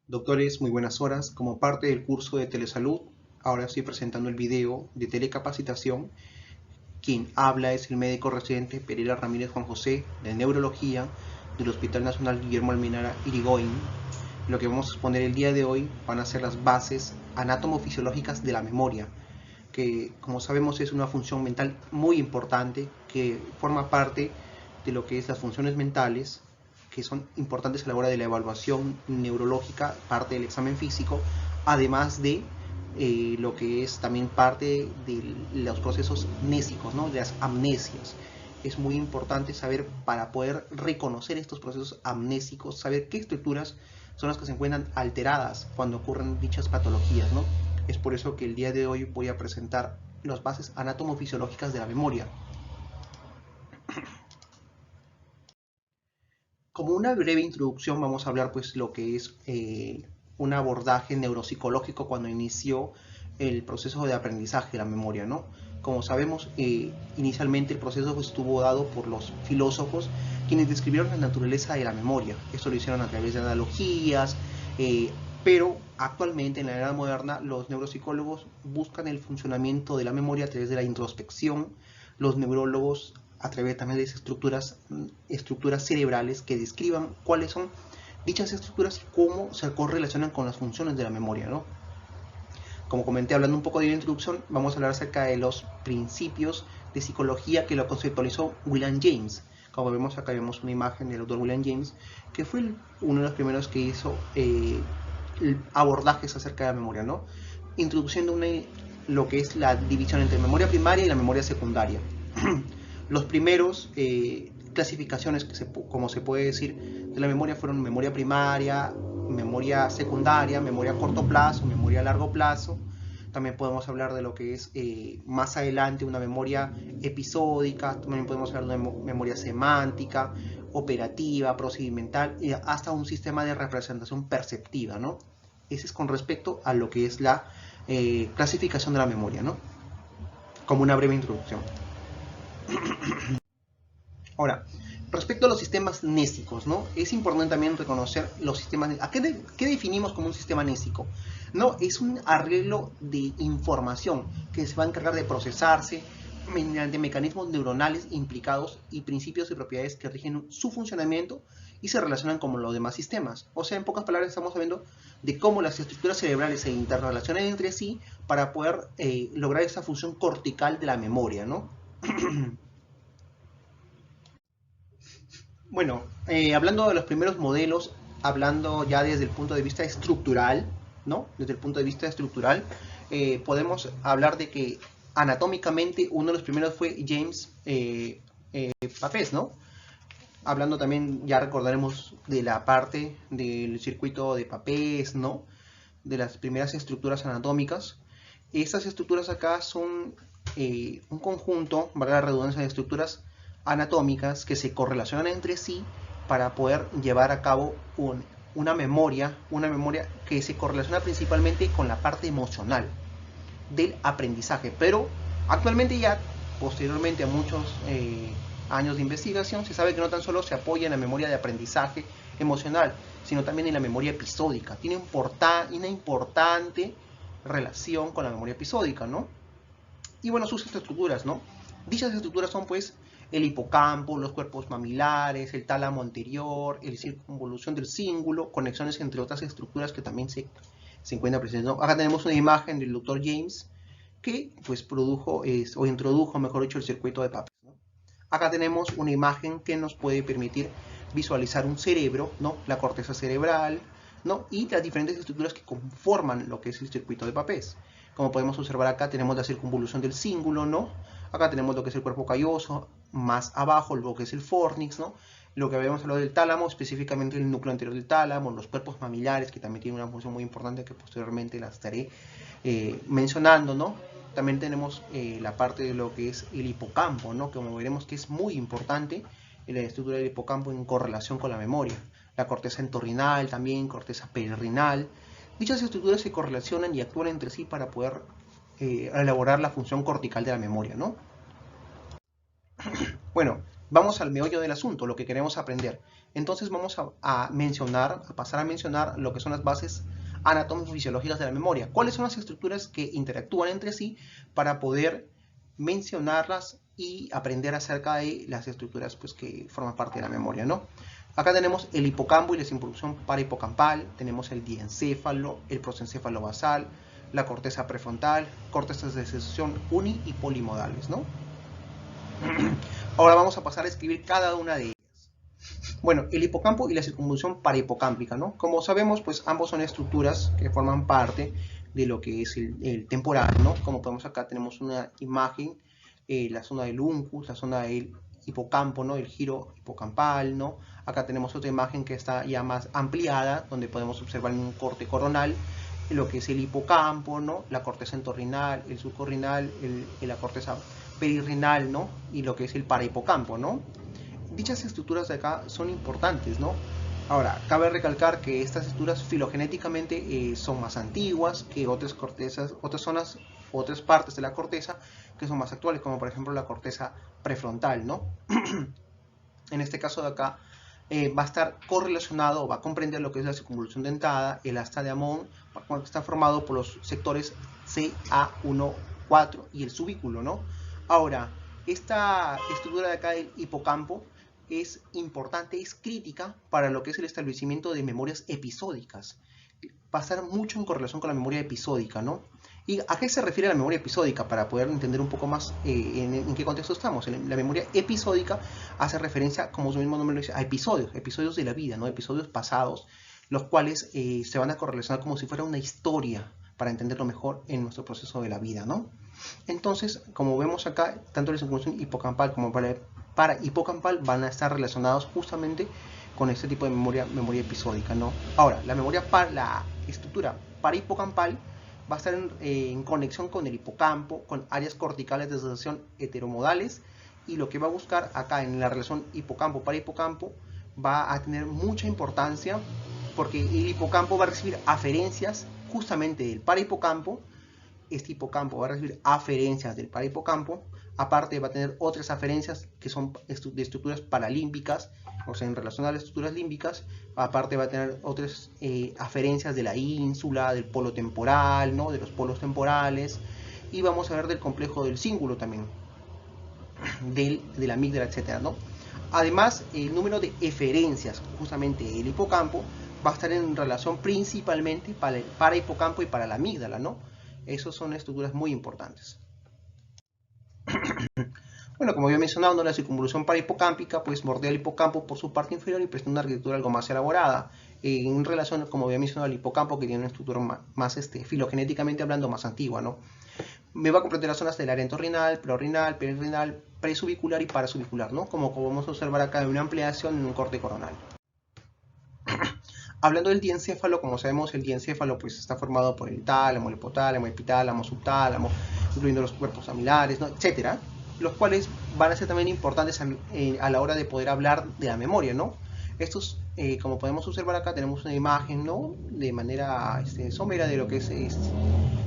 Doctores, muy buenas horas. Como parte del curso de telesalud, ahora estoy presentando el video de telecapacitación. Quien habla es el médico residente Pereira Ramírez Juan José, de Neurología, del Hospital Nacional Guillermo Almenara Irigoyen. Lo que vamos a exponer el día de hoy van a ser las bases anatomofisiológicas de la memoria, que como sabemos es una función mental muy importante que forma parte de lo que es las funciones mentales, que son importantes a la hora de la evaluación neurológica, parte del examen físico, además de lo que es también parte de los procesos mnésicos, ¿no? De las amnesias. Es muy importante saber, para poder reconocer estos procesos amnésicos, saber qué estructuras son las que se encuentran alteradas cuando ocurren dichas patologías, ¿no? Es por eso que el día de hoy voy a presentar las bases anatomofisiológicas de la memoria. Como una breve introducción vamos a hablar pues lo que es un abordaje neuropsicológico cuando inició el proceso de aprendizaje de la memoria, ¿no? Como sabemos, inicialmente el proceso estuvo dado por los filósofos quienes describieron la naturaleza de la memoria. Esto lo hicieron a través de analogías, pero actualmente en la era moderna los neuropsicólogos buscan el funcionamiento de la memoria a través de la introspección. Los neurólogos a través también de estructuras cerebrales que describan cuáles son dichas estructuras y cómo se correlacionan con las funciones de la memoria, ¿no? Como comenté hablando un poco de la introducción, vamos a hablar acerca de los principios de psicología que lo conceptualizó William James. Como vemos acá, vemos una imagen del doctor William James, que fue uno de los primeros que hizo abordajes acerca de la memoria, ¿no? Introduciendo lo que es la división entre memoria primaria y la memoria secundaria. Los primeros clasificaciones, como se puede decir, de la memoria fueron memoria primaria, memoria secundaria, memoria a corto plazo, memoria a largo plazo. También podemos hablar de lo que es más adelante una memoria episódica, también podemos hablar de una memoria semántica, operativa, procedimental, y hasta un sistema de representación perceptiva, ¿no? Ese es con respecto a lo que es la clasificación de la memoria, ¿no? Como una breve introducción. Ahora, respecto a los sistemas nésicos, ¿no? Es importante también reconocer los sistemas. ¿Qué definimos como un sistema nésico? No, es un arreglo de información que se va a encargar de procesarse mediante mecanismos neuronales implicados y principios y propiedades que rigen su funcionamiento y se relacionan con los demás sistemas. O sea, en pocas palabras estamos hablando de cómo las estructuras cerebrales se interrelacionan entre sí para poder lograr esa función cortical de la memoria, ¿no? Bueno, hablando de los primeros modelos, hablando ya desde el punto de vista estructural, ¿no? Desde el punto de vista estructural, podemos hablar de que anatómicamente uno de los primeros fue James Papez, ¿no? Hablando también, ya recordaremos de la parte del circuito de Papez, ¿no? De las primeras estructuras anatómicas. Estas estructuras acá son un conjunto, valga la redundancia, de estructuras anatómicas que se correlacionan entre sí para poder llevar a cabo una memoria que se correlaciona principalmente con la parte emocional del aprendizaje. Pero actualmente ya, posteriormente a muchos años de investigación, se sabe que no tan solo se apoya en la memoria de aprendizaje emocional, sino también en la memoria episódica. Tiene una importante relación con la memoria episódica, ¿no? Y bueno, sus estructuras, ¿no? Dichas estructuras son pues el hipocampo, los cuerpos mamilares, el tálamo anterior, el circunvolución del cíngulo, conexiones entre otras estructuras que también se encuentran presentes, ¿no? Acá tenemos una imagen del Dr. James que pues produjo o introdujo, mejor dicho, el circuito de Papez, ¿no? Acá tenemos una imagen que nos puede permitir visualizar un cerebro, ¿no? La corteza cerebral, ¿no? Y las diferentes estructuras que conforman lo que es el circuito de Papez. Como podemos observar acá tenemos la circunvolución del cíngulo, ¿no? Acá tenemos lo que es el cuerpo calloso, más abajo lo que es el fornix, ¿no? Lo que habíamos hablado del tálamo, específicamente el núcleo anterior del tálamo, los cuerpos mamilares, que también tienen una función muy importante que posteriormente la estaré mencionando, ¿no? También tenemos la parte de lo que es el hipocampo, ¿no? Como veremos que es muy importante en la estructura del hipocampo en correlación con la memoria. La corteza entorrinal también, corteza perirenal. Dichas estructuras se correlacionan y actúan entre sí para poder elaborar la función cortical de la memoria, ¿no? Bueno, Vamos al meollo del asunto, lo que queremos aprender. Entonces vamos a pasar a mencionar lo que son las bases anatómico-fisiológicas de la memoria. ¿Cuáles son las estructuras que interactúan entre sí para poder mencionarlas y aprender acerca de las estructuras pues, que forman parte de la memoria, ¿no? Acá tenemos el hipocampo y la sincronización parahipocampal, tenemos el diencéfalo, el prosencéfalo basal, la corteza prefrontal, cortezas de asociación uni y polimodales, ¿no? Ahora vamos a pasar a escribir cada una de ellas. Bueno, el hipocampo y la circunvolución parahipocámpica, ¿no? Como sabemos, pues ambos son estructuras que forman parte de lo que es el temporal, ¿no? Como podemos acá tenemos una imagen, la zona del uncus, la zona del hipocampo, ¿no? El giro hipocampal, ¿no? Acá tenemos otra imagen que está ya más ampliada, donde podemos observar un corte coronal, lo que es el hipocampo, ¿no? La corteza entorrinal, el subcorrinal, la corteza perirrenal, ¿no? Y lo que es el parahipocampo, ¿no? Dichas estructuras de acá son importantes, ¿no? Ahora, cabe recalcar que estas estructuras filogenéticamente son más antiguas que otras cortezas, otras partes de la corteza que son más actuales, como por ejemplo la corteza prefrontal, ¿no? En este caso de acá va a estar correlacionado, va a comprender lo que es la circunvolución dentada, el asta de Amón, que está formado por los sectores CA1, 4 y el subículo, ¿no? Ahora, esta estructura de acá del hipocampo es importante, es crítica para lo que es el establecimiento de memorias episódicas. Va a estar mucho en correlación con la memoria episódica, ¿no? ¿Y a qué se refiere la memoria episódica? Para poder entender un poco más en qué contexto estamos. La memoria episódica hace referencia, como su mismo nombre lo dice, a episodios de la vida, ¿no? Episodios pasados, los cuales se van a correlacionar como si fuera una historia para entenderlo mejor en nuestro proceso de la vida, ¿no? Entonces, como vemos acá, tanto la circunvolución hipocampal como para hipocampal van a estar relacionados justamente con este tipo de memoria episódica, ¿no? Ahora, la estructura parahipocampal va a estar en conexión con el hipocampo, con áreas corticales de asociación heteromodales, y lo que va a buscar acá en la relación hipocampo-parahipocampo va a tener mucha importancia porque el hipocampo va a recibir aferencias justamente del parahipocampo. Este hipocampo va a recibir aferencias del parahipocampo, aparte va a tener otras aferencias que son de estructuras paralímbicas, o sea, en relación a las estructuras límbicas, aparte va a tener otras aferencias de la ínsula, del polo temporal, ¿no? De los polos temporales, y vamos a ver del complejo del cíngulo también, de la amígdala, etc., ¿no? Además, el número de eferencias, justamente el hipocampo, va a estar en relación principalmente para el parahipocampo y para la amígdala, ¿no? Esas son estructuras muy importantes. Bueno, como había mencionado, la circunvolución parahipocámpica pues bordea el hipocampo por su parte inferior y presenta una arquitectura algo más elaborada en relación, como había mencionado, al hipocampo, que tiene una estructura más filogenéticamente hablando, más antigua, ¿no? Me va a comprender las zonas del área entorrinal, preorrinal, perirrenal, presubicular y parasubicular, ¿no? Como podemos observar acá en una ampliación en un corte coronal. Hablando del diencéfalo, como sabemos, el diencéfalo pues está formado por el tálamo, el hipotálamo, el epitálamo, subtálamo, incluyendo los cuerpos amilares, ¿no? Etcétera, los cuales van a ser también importantes a la hora de poder hablar de la memoria, ¿no? Estos, como podemos observar acá, tenemos una imagen, ¿no? De manera somera de lo que es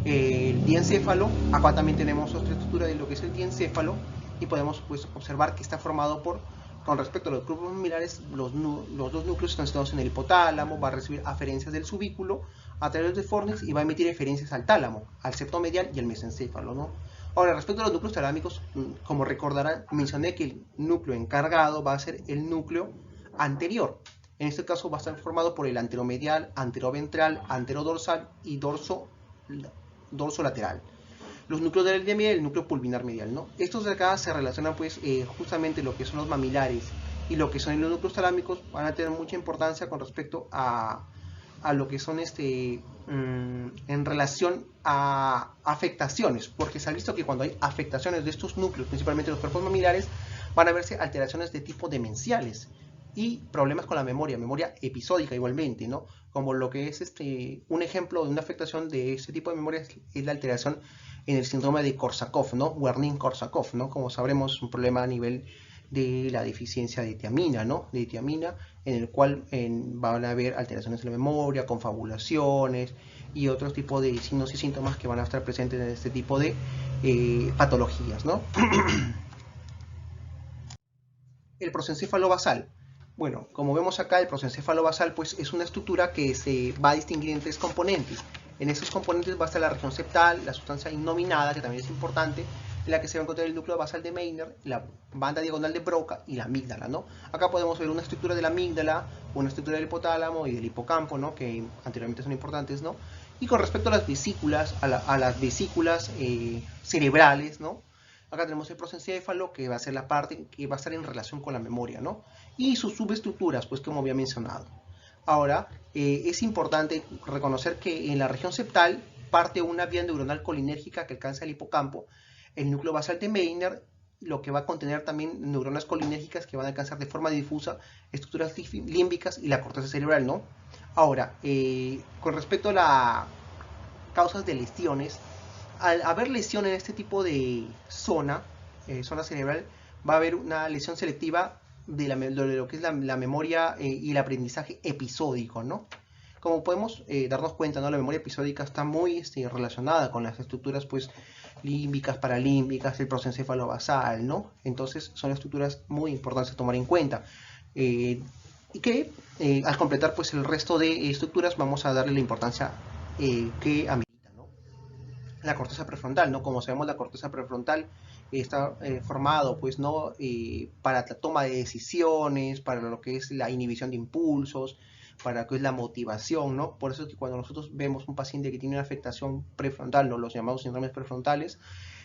el diencéfalo. Acá también tenemos otra estructura de lo que es el diencéfalo y podemos pues observar que está formado por, con respecto a los grupos similares, los dos núcleos están situados en el hipotálamo, va a recibir aferencias del subículo a través de fornix y va a emitir eferencias al tálamo, al septo medial y al mesencéfalo, ¿no? Ahora, respecto a los núcleos talámicos, como recordarán, mencioné que el núcleo encargado va a ser el núcleo anterior. En este caso va a estar formado por el anteromedial, anteroventral, anterodorsal y dorso lateral. Los núcleos de la línea medial y el núcleo pulvinar medial, ¿no? Estos de acá se relacionan pues justamente lo que son los mamilares y lo que son los núcleos talámicos van a tener mucha importancia con respecto a lo que son en relación a afectaciones, porque se ha visto que cuando hay afectaciones de estos núcleos, principalmente los cuerpos mamilares, van a verse alteraciones de tipo demenciales y problemas con la memoria episódica igualmente, ¿no? Como lo que es un ejemplo de una afectación de este tipo de memoria es la alteración en el síndrome de Korsakoff, ¿no? Wernicke-Korsakoff, ¿no? Como sabremos, un problema a nivel de la deficiencia de tiamina, ¿no? De tiamina, en el cual van a haber alteraciones de la memoria, confabulaciones y otros tipos de signos y síntomas que van a estar presentes en este tipo de patologías, ¿no? el prosencéfalo basal. Bueno, como vemos acá, el prosencéfalo basal pues, es una estructura que se va a distinguir en tres componentes. En estos componentes va a estar la región septal, la sustancia innominada, que también es importante, en la que se va a encontrar el núcleo basal de Meynert, la banda diagonal de Broca y la amígdala, ¿no? Acá podemos ver una estructura de la amígdala, una estructura del hipotálamo y del hipocampo, ¿no? Que anteriormente son importantes, ¿no? Y con respecto a las vesículas, a las vesículas cerebrales, ¿no? Acá tenemos el prosencéfalo, que va a ser la parte que va a estar en relación con la memoria, ¿no? Y sus subestructuras, pues como había mencionado. Ahora, es importante reconocer que en la región septal parte una vía neuronal colinérgica que alcanza el hipocampo, el núcleo basal de Meynert, lo que va a contener también neuronas colinérgicas que van a alcanzar de forma difusa estructuras límbicas y la corteza cerebral, ¿no? Ahora, con respecto a las causas de lesiones, al haber lesión en este tipo de zona, zona cerebral, va a haber una lesión selectiva de lo que es la memoria y el aprendizaje episódico, ¿no? Como podemos darnos cuenta, ¿no? La memoria episódica está muy relacionada con las estructuras pues, límbicas, paralímbicas, el prosencéfalo basal, ¿no? Entonces son estructuras muy importantes a tomar en cuenta. Y que al completar pues, el resto de estructuras vamos a darle la importancia que amerita, ¿no? La corteza prefrontal, ¿no? Como sabemos, la corteza prefrontal está formado, pues, ¿no? Para la toma de decisiones, para lo que es la inhibición de impulsos, para lo que es la motivación, ¿no? Por eso es que cuando nosotros vemos un paciente que tiene una afectación prefrontal, ¿no? Los llamados síndromes prefrontales,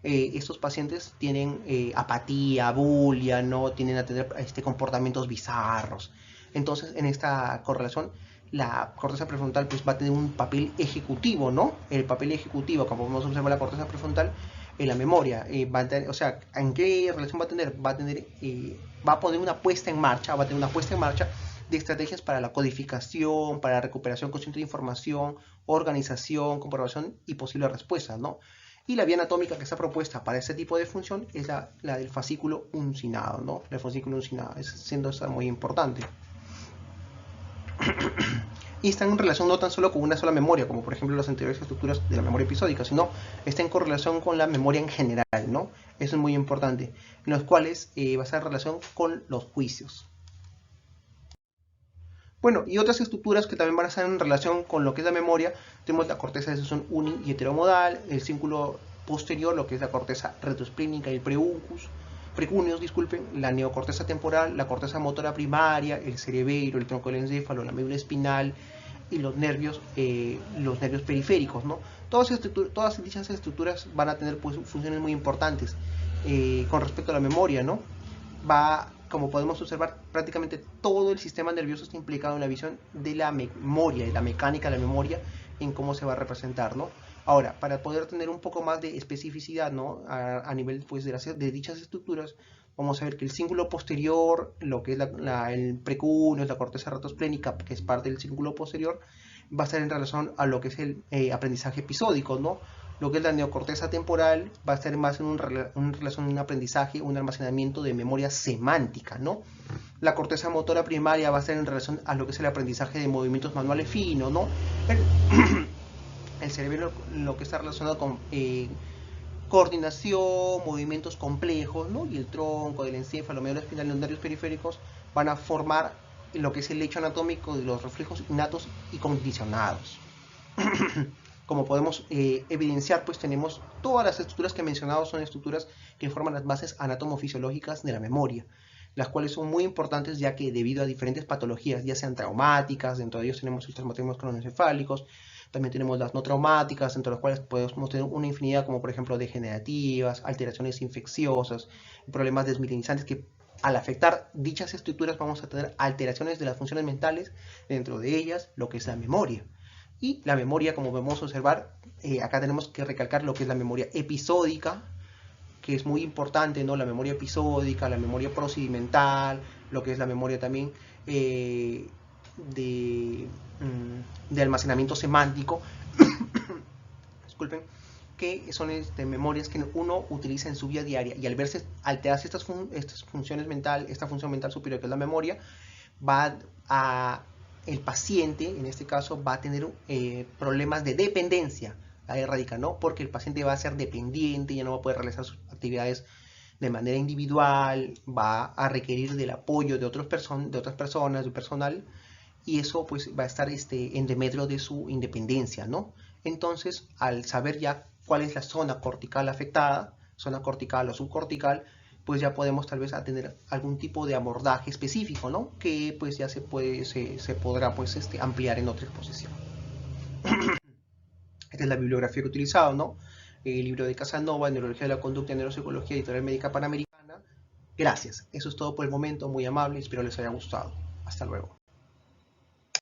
estos pacientes tienen apatía, bulia, ¿no? Tienden a tener comportamientos bizarros. Entonces, en esta correlación, la corteza prefrontal pues, va a tener un papel ejecutivo, ¿no? El papel ejecutivo, como podemos observar la corteza prefrontal, en la memoria. Va a tener, o sea, ¿en qué relación va a tener? Va a poner una puesta en marcha, va a tener una puesta en marcha de estrategias para la codificación, para la recuperación consciente de información, organización, comprobación y posibles respuestas, ¿no? Y la vía anatómica que está propuesta para este tipo de función es la del fascículo uncinado, ¿no? El fascículo uncinado, siendo esta muy importante. Y están en relación no tan solo con una sola memoria, como por ejemplo las anteriores estructuras de la memoria episódica, sino está en correlación con la memoria en general, ¿no? Eso es muy importante, en los cuales va a estar en relación con los juicios. Bueno, y otras estructuras que también van a estar en relación con lo que es la memoria, tenemos la corteza de sucesión uni y heteromodal, el cíngulo posterior, lo que es la corteza retroesplénica y el precuneus, disculpen, la neocorteza temporal, la corteza motora primaria, el cerebelo, el tronco del encéfalo, la médula espinal y los nervios periféricos, ¿no? Todas dichas estructuras van a tener pues, funciones muy importantes con respecto a la memoria, ¿no? Como podemos observar, prácticamente todo el sistema nervioso está implicado en la visión de la memoria, de la mecánica de la memoria, en cómo se va a representar, ¿no? Ahora, para poder tener un poco más de especificidad, ¿no? A nivel pues, de dichas estructuras, vamos a ver que el cíngulo posterior, lo que es el precúneo, la corteza retroesplénica, que es parte del cíngulo posterior, va a estar en relación a lo que es el aprendizaje episódico, ¿no? Lo que es la neocorteza temporal va a estar más en relación a un aprendizaje, un almacenamiento de memoria semántica, ¿no? La corteza motora primaria va a estar en relación a lo que es el aprendizaje de movimientos manuales finos, ¿no? El cerebro, lo que está relacionado con coordinación, movimientos complejos, ¿no? Y el tronco del encéfalo, médula espinal y los nervios periféricos van a formar lo que es el hecho anatómico de los reflejos innatos y condicionados. Como podemos evidenciar, pues tenemos todas las estructuras que he mencionado son estructuras que forman las bases anatomofisiológicas de la memoria, las cuales son muy importantes ya que debido a diferentes patologías, ya sean traumáticas, dentro de ellos tenemos los traumatismos cronocefálicos, también tenemos las no traumáticas, entre las cuales podemos tener una infinidad como por ejemplo degenerativas, alteraciones infecciosas, problemas desmielinizantes que al afectar dichas estructuras vamos a tener alteraciones de las funciones mentales, dentro de ellas lo que es la memoria. Y la memoria, como podemos observar, acá tenemos que recalcar lo que es la memoria episódica, que es muy importante, ¿no? La memoria episódica, la memoria procedimental, lo que es la memoria también de almacenamiento semántico, disculpen, que son memorias que uno utiliza en su vida diaria y al verse alterarse estas funciones mentales, esta función mental superior que es la memoria, el paciente, en este caso, va a tener problemas de dependencia, ahí radica, ¿no? Porque el paciente va a ser dependiente, ya no va a poder realizar sus actividades de manera individual, va a requerir del apoyo de otras personas, de personal, y eso pues va a estar en demetrio de su independencia, ¿no? Entonces, al saber ya cuál es la zona cortical afectada, zona cortical o subcortical, pues ya podemos tal vez tener algún tipo de abordaje específico, ¿no? Que pues ya se podrá pues ampliar en otra exposición. Esta es la bibliografía que he utilizado, ¿no? El libro de Casanova, Neurología de la Conducta y Neuropsicología, Editorial Médica Panamericana. Gracias. Eso es todo por el momento. Muy amable. Espero les haya gustado. Hasta luego.